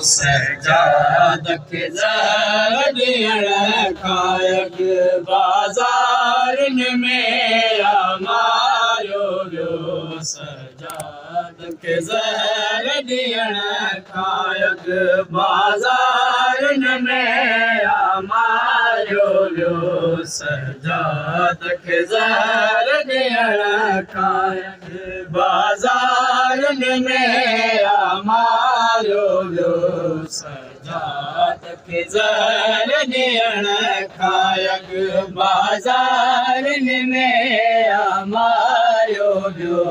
सजाद खे ज़हर ॾियण खायक बाज़ार में मारियो वियो सजाद खे ज़हर ॾियण खायक बाज़ार में मारियो वियो सजाद खे ज़हर ॾियण खायक बाज़ार में मारियो वियो सजाद खे ज़हर ॾियण खायक बाज़ार में मारियो वियो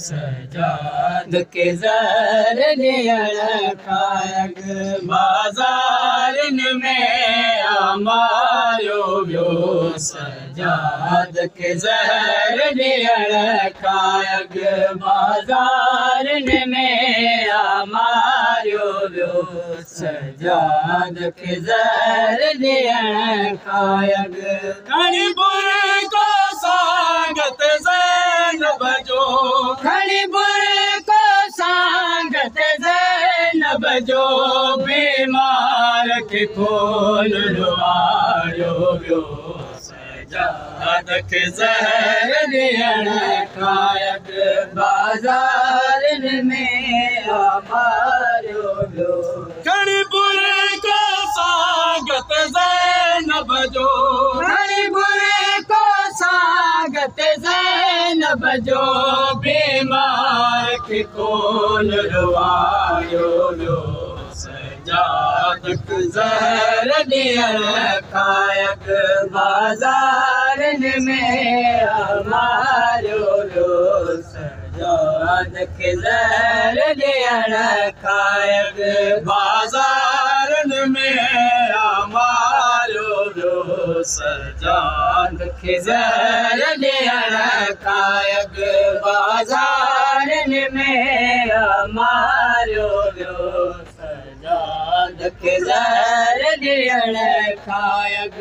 सजाद खे ज़हर ॾियण खायक बाज़ार में मारियो वियो सजाद खे ज़हर ॾियण खायक बाज़ार में मारियो वियो सजाद खे ज़हर ॾियण खायक खणी बुरे को सांगत ज़ैनब जो खणी बुरे को सांगत ज़ैनब जो बीमार खे खून ॾिवारियो वियो सजाद खे ज़हर ॾियण खायक बाज़ार में मारियो वियो खणी बुरे को सांगत ज़ैनब जो खणी बुरे को सांगत ज़ैनब जो बीमार खे खून ॾिवारियो वियो सजाद खे ज़हर ॾियण खायक बाज़ार में मारियो वियो सजाद खे ज़हर ॾियण खायक बाज़ार में मारियो वियो सजाद खे ज़हर ॾियण खायक बाज़ार में मारियो वियो सजाद खे ज़हर ॾियण खायक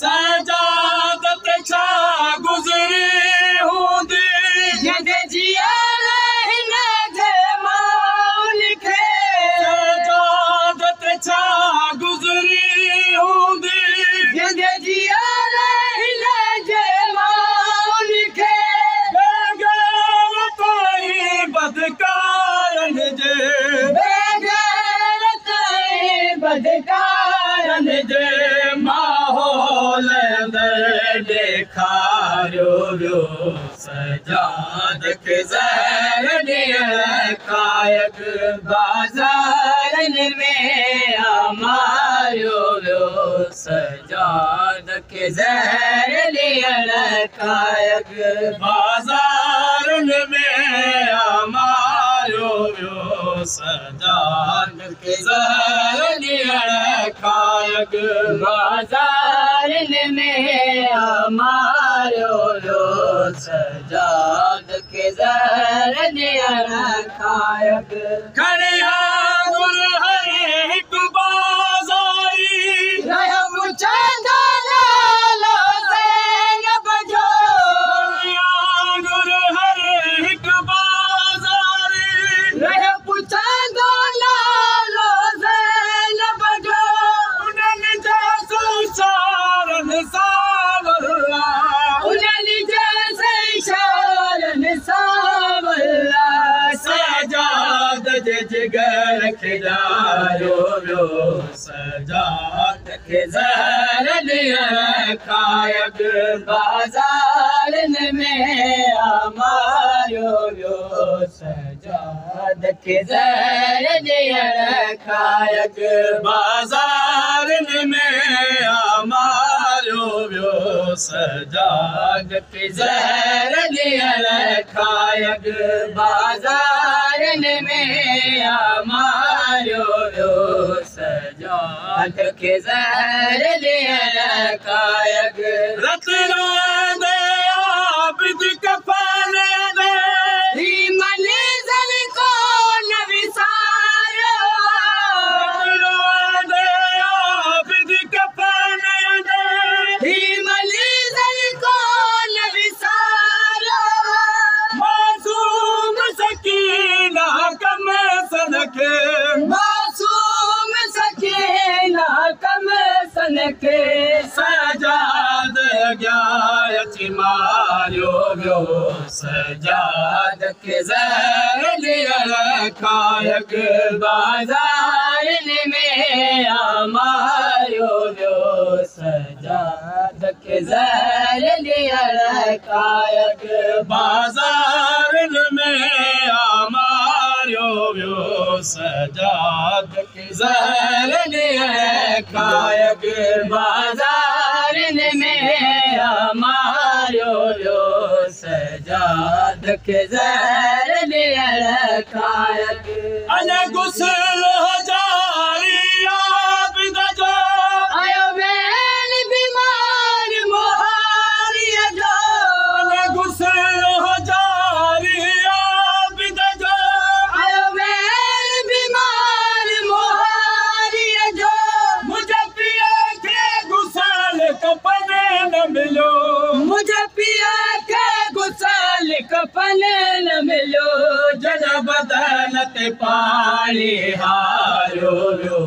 सजाद ते छा गुज़री हूंदी जंहिंजे जीअर हिन जे मौल खे सजाद ते छा गुज़री हूंदी जंहिंजे जीअर हिन जे मौल खे बेग़ैर कोई बदकारन जे बदकारन जे माहौल ॾेखारियो वियो सजाद खे ज़हर ॾियण खायक बाज़ार में मारियो वियो सजाद खे ज़हर ॾियण खायक बाज़ार में मारियो वियो सजाद खे ज़हर ॾियण खायक बाज़ार में मारियो वियो सजाद खे ज़हर ॾियण खायक खणी आंगुर हर हिकु बाज़ारी रहियो पुछंदो नालो ज़ैनब जो आंगुर हर हिकु बाज़ारी रहियो पुछंदो नालो ज़ैनब जो उन्हनि जैसे इशारन सावला उन्हनि जैसे इशारन सावला सजाद जे जिगर खे ॾारियो वियो सजाद खे ज़हर ॾियण खायक बाज़ार में मारियो वियो सजाद खे ज़हर ॾियण खायक बाज़ार में मारियो वियो सजाद खे ज़हर ॾियण खायक बाज़ार में मारियो वियो सजाद खे ज़हर ॾियण खायक रतनो दे आबिद कफ़न दे ही मंज़िल को न विसारियो रतनो दे आबिद कफ़न दे ही मंज़िल को न विसारियो मासूम सकीना कम सनखे उनके सजाद अॻियां मारियो वियो सजाद खे ज़हर ॾियण कायक बाज़ारनि में मारियो वियो सजाद खे ज़हर ॾियण कायक बाज़ारनि में मारियो वियो सजाद खे ज़हर ॾियण कायक बाज़ारनि में मारियो वियो सजाद खे ज़हर ॾियण कायक अने गुस्ल जारी आबिद जो आयो वेल बीमार मोहारीअ जो अने गुस्ल जारी आबिद जो आयो वेल बीमार मोहारीअ जो मुंहिंजे पीउ खे गुस्ल कफन न मिलियो मुंहिंजे पीउ खे गुस्ल कफन न मिलियो जन बदन ते पाणी हारियो वियो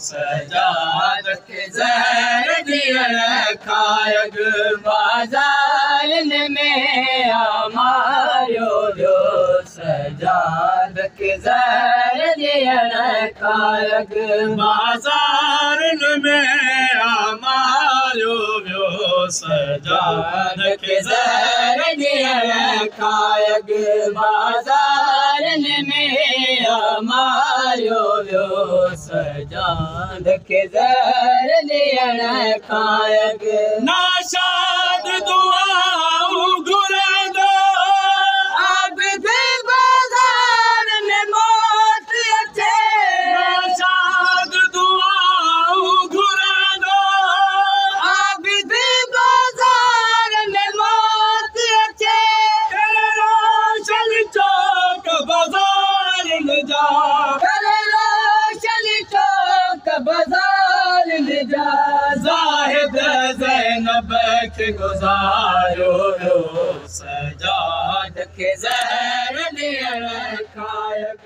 सजाद खे ज़हर ॾियण कायक बाज़ारनि में मारियो वियो सजाद खे ज़हर ॾियण कायक बाज़ारनि में मारियो वियो सजाद खे ज़हर ॾियण कायक बाज़ारनि में मारियो वियो सजाद खे ज़हर ॾियण कायक नाशाद दुआऊं घुरंदो आबिद बाज़ार में मौत अचे नाशाद दुआऊं घुरंदो आबिद बाज़ार में मौत अचे रोशन चौक बाज़ार ले जा रोशन चौक बाज़ार ले जा ज़ाहिद ज़ैनब खे गुज़ारियो वियो सजाद खे ज़हर ॾियण कायक